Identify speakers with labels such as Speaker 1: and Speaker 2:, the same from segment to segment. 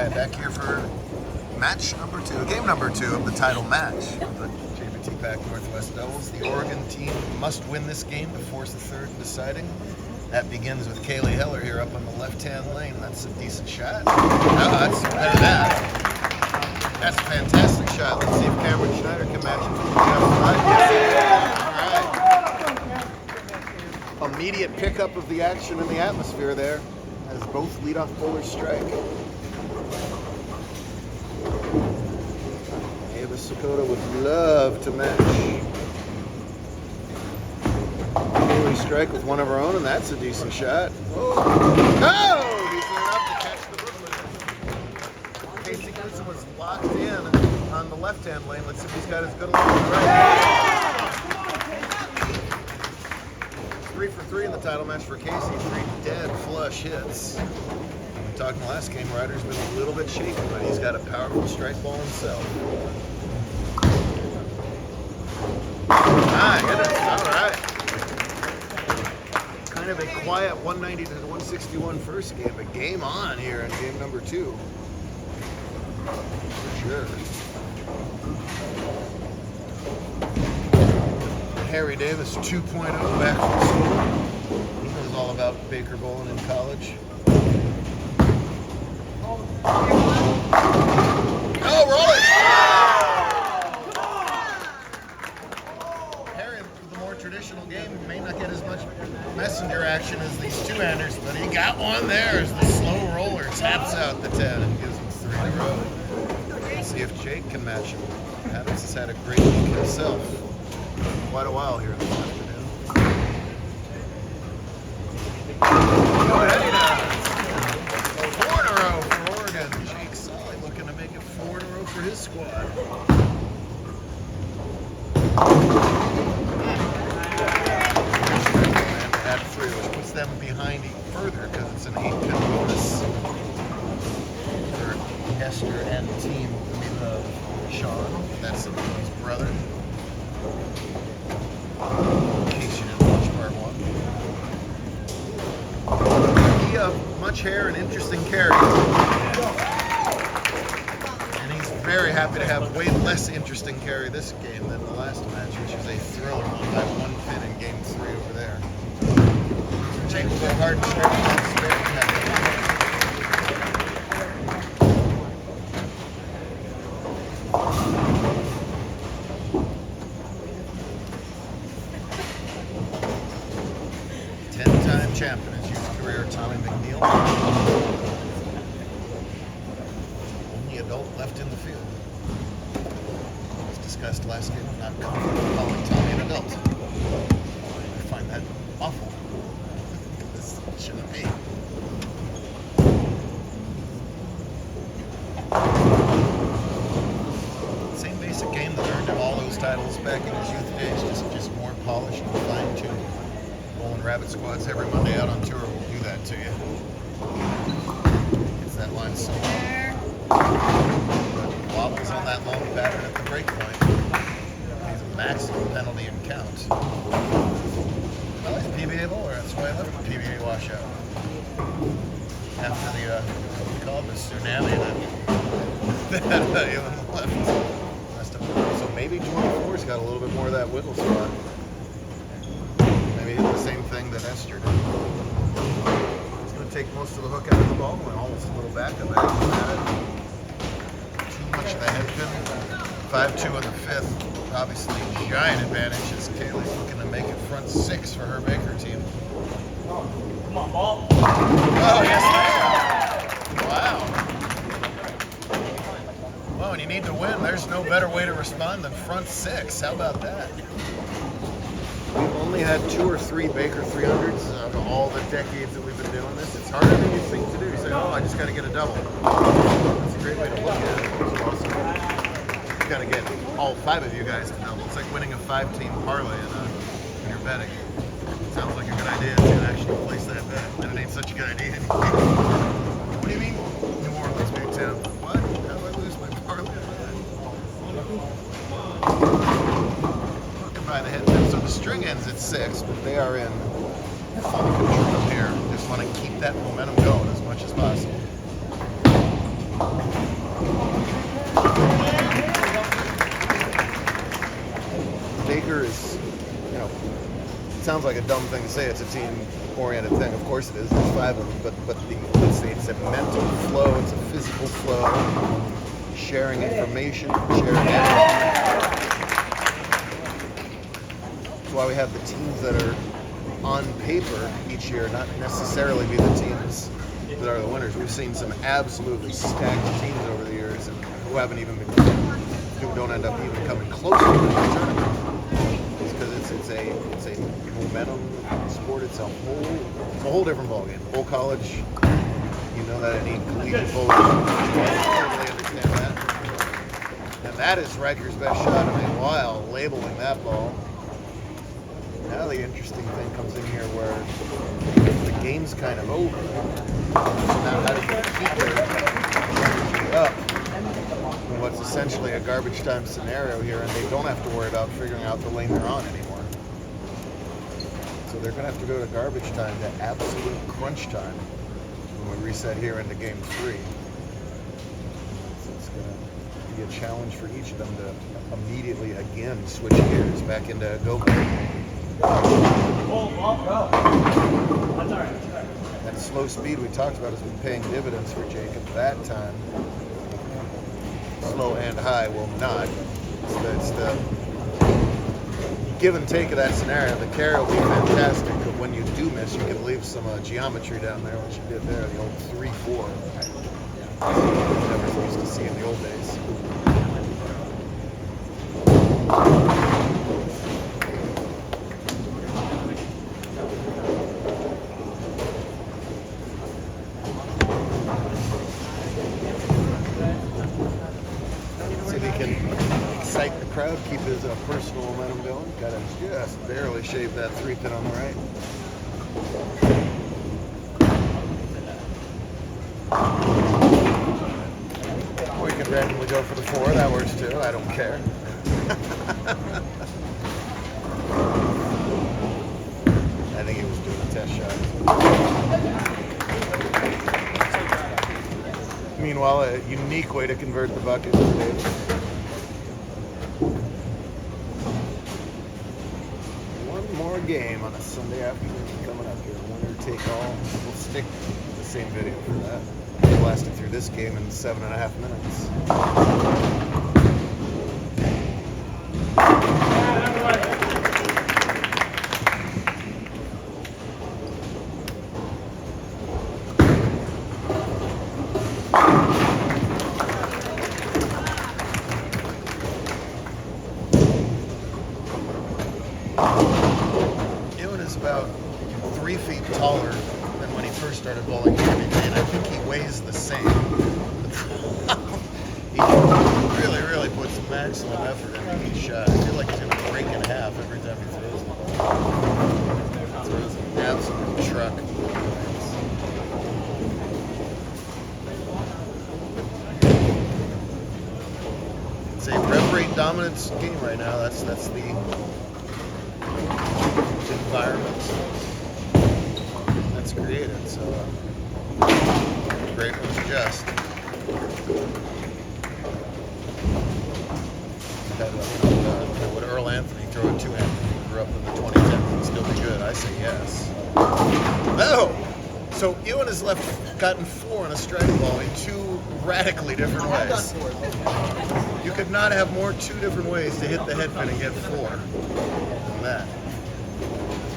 Speaker 1: right, back here for match number 2, game number 2 of the title match of the JBT Pac Northwest Doubles. The Oregon team must win this game to force the third and deciding. That begins with Kaylee Heller here up on the left-hand lane. That's a decent shot. Oh, that's better than that. That's a fantastic shot. Let's see if Cameron Schneider can match it from the outside. Yes, all right. Immediate pickup of the action in the atmosphere there as both leadoff bowlers strike. Ava Sakota would love to match. Kaylee strike with one of her own, and that's a decent shot. Oh, decent enough to catch the Brooklyn. Casey Gleason was locked in on the left-hand lane. Let's see if he's got as good a line on the right. 3 for 3 in the title match for Casey. 3 dead flush hits. We talked in the last game, Ryder's been a little bit shaky, but he's got a powerful strike ball himself. Ah, hit it. All right. Kind of a quiet 190 to 161 first game, but game on here in game number 2. For sure. Harry Davis 2.0 back from school. He knows all about Baker bowling in college. Oh, roll it! Harry, with the more traditional game, may not get as much messenger action as these two-handers, but he got one there as the slow roller taps out the 10 and gives him 3 in a row. Let's see if Jake can match him. Adams has had a great week himself. Quite a while here this afternoon. Go ahead, he does. 4 in a row for Oregon. Jake Solly looking to make it 4 in a row for his squad. At 3, which puts them behind even further because it's an 8-pin bonus for Esther and team Sean. That's his brother. In case you didn't watch part 1. He much hair and interesting carry. And he's very happy to have way less interesting carry this game than the last match, which is a thriller one by 1 pin in game 3 over there. Jake will go hard and straight. 10-time champion in his youth career, Tommy McNeil. Only adult left in the field. As discussed last game, I'm not comfortable calling Tommy an adult. I find that awful. This shouldn't be. Same basic game that earned him all those titles back in his youth days, just more polished and fine-tuned. Bowling rabbit squads every Monday out on tour will do that to you. Gets that line so long. Wobbles on that long pattern at the break point. He's a maximum penalty and count. Well, he's a PBA bowler. That's why I left the PBA washout. After the, what we call it, the tsunami that Ewan left. So maybe 24's got a little bit more of that wiggle spot. Maybe the same thing that Esther did. He's going to take most of the hook out of the ball and almost a little back of that. Too much of the head pin. 5-2 in the 5th. Obviously, giant advantage as Kaylee's looking to make it front 6 for her Baker team.
Speaker 2: Come on, ball.
Speaker 1: Oh, yes, ma'am. Wow. Well, when you need to win, there's no better way to respond than front 6. How about that? We've only had 2 or 3 Baker 300s out of all the decades that we've been doing this. It's harder than you think to do. You say, oh, I just got to get a double. That's a great way to look at it. It's awesome. You got to get all 5 of you guys to double. It's like winning a 5-team parlay when you're betting. Sounds like a good idea to actually place that bet. And it ain't such a good idea anymore. What do you mean? New Orleans, Big Town. What? How do I lose my parlay on that? By the head tip. So the string ends at 6, but they are in full control here. Just want to keep that momentum going as much as possible. sounds like a dumb thing to say. It's a team-oriented thing. Of course it is. There's 5 of them, but it's a mental flow. It's a physical flow. Sharing information, sharing energy. That's why we have the teams that are on paper each year, not necessarily be the teams that are the winners. We've seen some absolutely stacked teams over the years and who haven't even been, who don't end up even coming close to the tournament. It's because it's a momentum sport. It's a whole different ballgame. Full college, you know that any collegiate bowl, you totally understand that. And that is Riker's best shot in a while, labeling that ball. Now the interesting thing comes in here where the game's kind of over. So now how do you keep their energy up in what's essentially a garbage time scenario here, and they don't have to worry about figuring out the lane they're on anymore. So they're going to have to go to garbage time to absolute crunch time when we reset here into game 3. So it's going to be a challenge for each of them to immediately again switch gears back into go mode. That slow speed we talked about has been paying dividends for Jacob. That time, slow and high will not. It's the give and take of that scenario. The carry will be fantastic, but when you do miss, you can leave some geometry down there, which you did there, the old 3-4. Never used to see in the old days. Crowd, keep his personal momentum going. Got to just barely shave that 3-pin on the right. Or you can randomly go for the 4. That works too. I don't care. I think he was doing a test shot. Meanwhile, a unique way to convert the bucket for David. More game on a Sunday afternoon coming up here. Winner take all. We'll stick with the same video for that. We blasted through this game in 7.5 minutes. About 3 feet taller than when he first started bowling every day, and I think he weighs the same. He really puts maximum effort into each shot. I feel like he's going to break in half every time he throws it. Throws an absolute truck. It's a rev rate dominance game right now. That's the environment that's created, so great one to adjust. Would Earl Anthony throw a 2-handed if he grew up in the 2010s and still be good? I say yes. No! So Ewan has gotten 4 on a striking ball in 2 radically different ways. You could not have 2 different ways to hit the head pin and get 4 than that.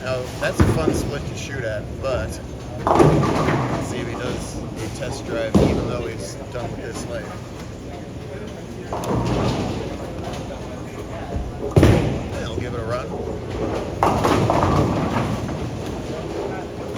Speaker 1: Now, that's a fun split to shoot at, but let's see if he does a test drive, even though he's done with this late. He'll give it a run.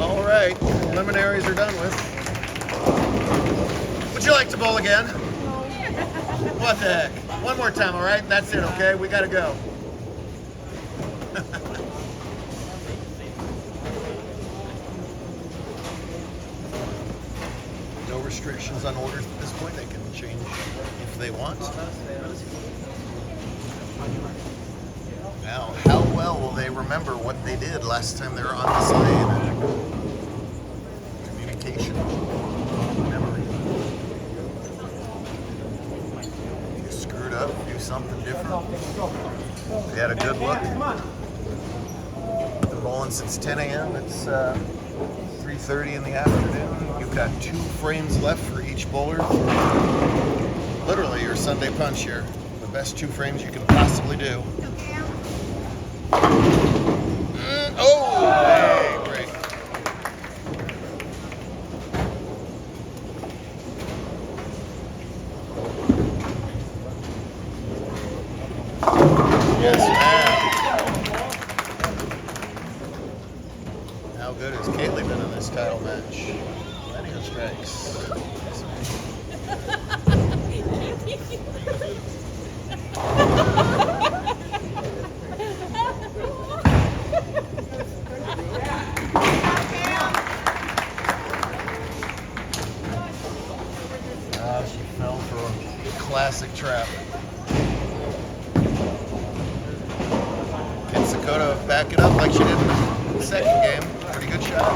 Speaker 1: All right, preliminaries are done with. Would you like to bowl again? What the heck? One more time, all right? That's it, okay? We gotta go. No restrictions on orders at this point. They can change if they want. Now, how well will they remember what they did last time they were on this lane? Communication, memory. If you screwed up, do something different. If you had a good look, the bowling once it's 10 a.m., it's 3:30 in the afternoon. You've got 2 frames left for each bowler. Literally your Sunday punch here. The best 2 frames you can possibly do. Oh, hey, great. Yes, ma'am. How good has Kaylee been in this title match? Plenty of strikes. She fell for a classic trap. Can Sakota back it up like she did in the second game? Pretty good shot.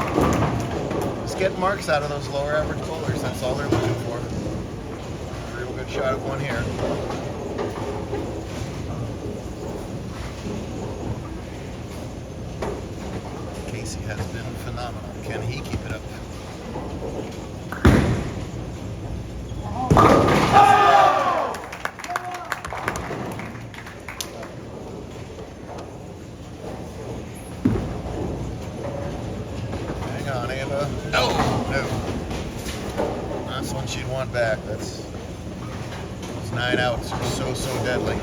Speaker 1: Just get marks out of those lower average bowlers. That's all they're looking for. Real good shot of one here. Casey has been phenomenal. Can he keep it up? Hang on, Ava. No, no. That's one she'd want back. Those 9 outs are so deadly.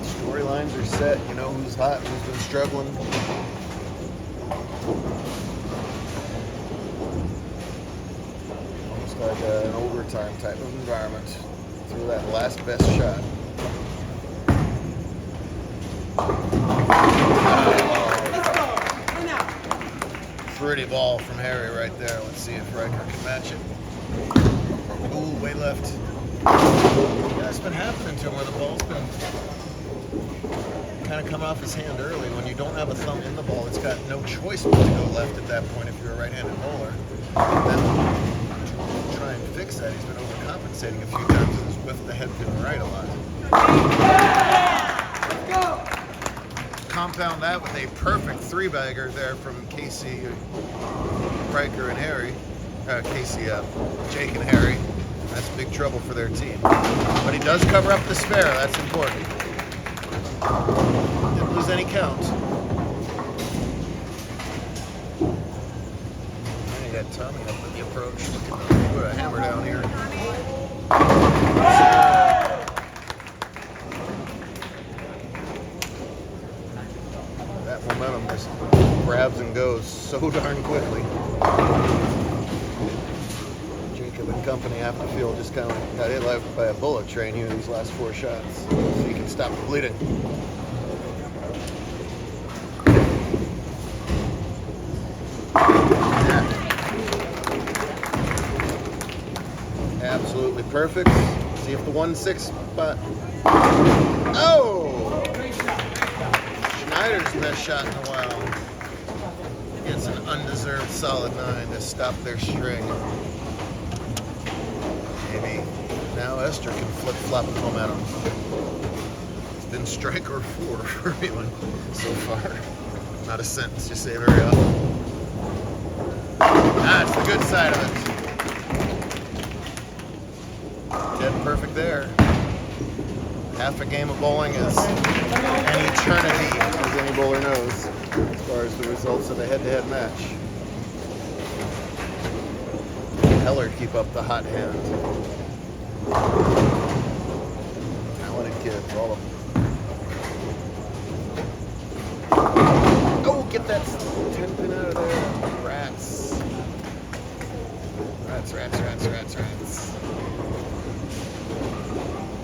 Speaker 1: Storylines are set. You know who's hot, who's been struggling. Almost like an overtime type of environment. Through that last best shot. Pretty ball from Harry right there. Let's see if Riker can match it. Ooh, way left. Yeah, it's been happening to him where the ball's been kind of come off his hand early. When you don't have a thumb in the ball, it's got no choice but to go left at that point if you're a right-handed bowler. And then to try and fix that, he's been overcompensating a few times and has whiffed the head pin right a lot. Let's go! Compound that with a perfect 3-bagger there from Casey, Riker, and Harry. Jake and Harry. That's big trouble for their team. But he does cover up the spare. That's important. Didn't lose any count. And he got Tommy up with the approach. Put a hammer down here. That momentum just grabs and goes so darn quickly. Jacob and company half the field just kind of got hit like by a bullet train here these last 4 shots. So you can stop the bleeding. Yeah. Absolutely perfect. See if the 1-6 spot. Oh! Schneider's best shot in a while. Gets an undeserved solid 9 to stop their string. Maybe now Esther can flip-flop the momentum. It's been strike or 4 for everyone so far. Not a sentence you say very often. That's the good side of it. Dead perfect there. Half a game of bowling is an eternity, as any bowler knows, as far as the results of a head-to-head match. Heller keep up the hot hand. Talented kid for all of them. Oh, get that 10 pin out of there. Rats. Rats.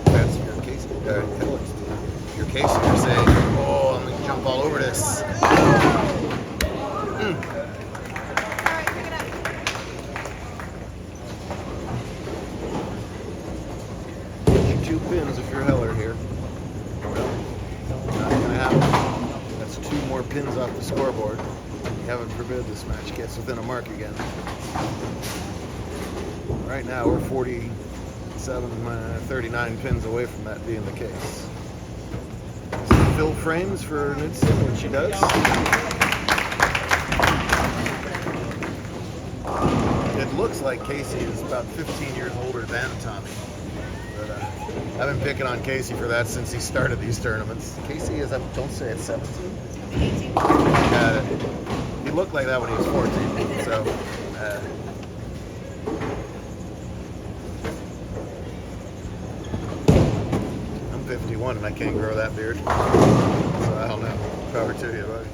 Speaker 1: That's your case. Your case, you're saying, oh, I'm going to jump all over this. Get you 2 pins if you're Heller here. Well, not going to happen. That's 2 more pins off the scoreboard. Heaven forbid this match gets within a mark again. Right now we're 40 39 pins away from that being the case. Fill frames for Knudsen when she does. It looks like Casey is about 15 years older than Tommy. But I've been picking on Casey for that since he started these tournaments. Casey is, don't say it's 17.
Speaker 3: 18.
Speaker 1: He looked like that when he was 14. So. I'm 51 and I can't grow that beard. So I don't know. Power to you, buddy.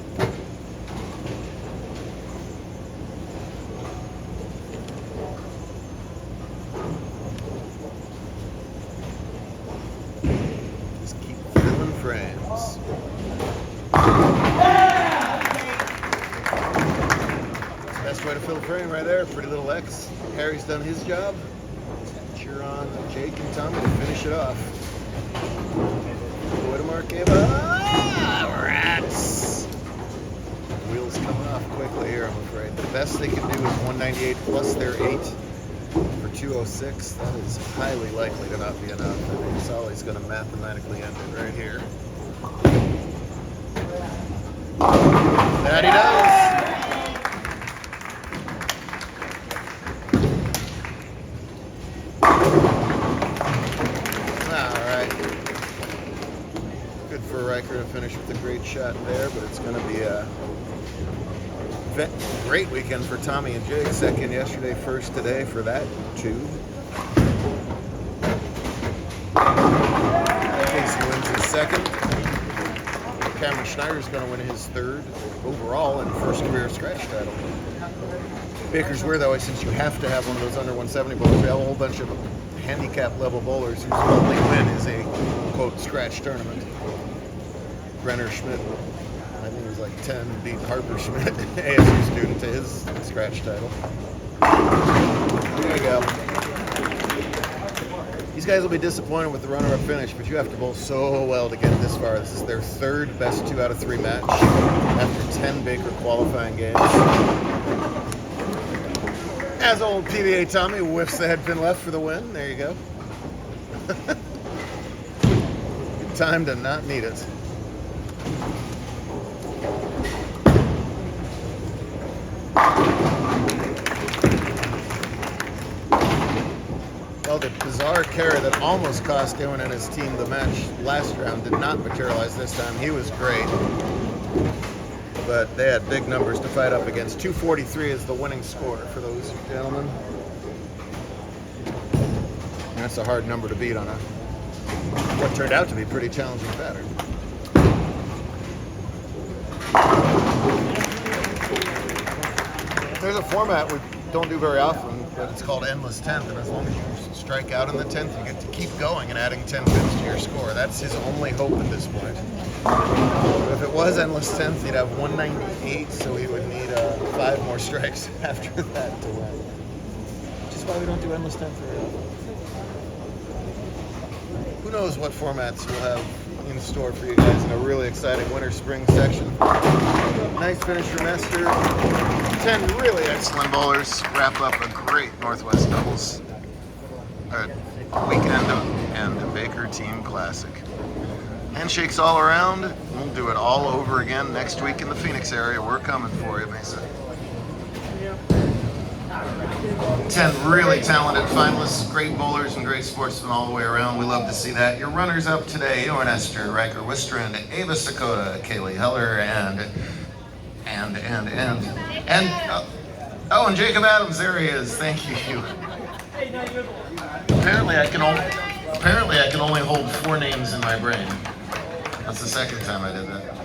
Speaker 1: Just keep filling frames. Best way to fill a frame right there. Pretty little X. Harry's done his job. Cheer on Jake and Tommy to finish it off. Whittemar gave rats. Wheels coming off quickly here, I'm afraid. The best they can do is 198 plus their 8 for 206. That is highly likely to not be enough. I think Solly's going to mathematically end it right here. That he does. For Riker to finish with a great shot there, but it's going to be a great weekend for Tommy and Jake. Second yesterday, first today for that too. Casey wins his second. Cameron Schneider's going to win his third overall and first career scratch title. Baker's weird though, since you have to have one of those under 170 bowlers. We have a whole bunch of handicap level bowlers whose only win is a quote scratch tournament. Brenner Schmidt, I think he was like 10, beat Harper Schmidt, ASU student, to his scratch title. There you go. These guys will be disappointed with the runner-up finish, but you have to bowl so well to get this far. This is their third best 2 out of 3 match after 10 Baker qualifying games. As old PBA Tommy whiffs the head pin left for the win. There you go. Good time to not need it. Well, the bizarre carry that almost cost Ewan and his team the match last round did not materialize this time. He was great, but they had big numbers to fight up against. 243 is the winning score for those gentlemen. And that's a hard number to beat on what turned out to be a pretty challenging pattern. There's a format we don't do very often, but it's called Endless 10th, and as long as you strike out in the 10th, you get to keep going and adding 10 pins to your score. That's his only hope at this point. If it was Endless 10th, he'd have 198, so he would need 5 more strikes after that to win. Which is why we don't do Endless 10th very often. Who knows what formats we'll have in store for you guys in a really exciting winter-spring section. Nice finish from Esther. 10 really excellent bowlers wrap up a great Northwest Doubles weekend and the Baker Team Classic. Handshakes all around. We'll do it all over again next week in the Phoenix area. We're coming for you, Mesa. 10 really talented finalists, great bowlers and great sportsmen all the way around. We love to see that. Your runners up today, Ewan Esther, Riker Wistrand, Ava Sakota, Kaylee Heller, and Jacob Adams. There he is. Thank you. Apparently I can only hold 4 names in my brain. That's the second time I did that.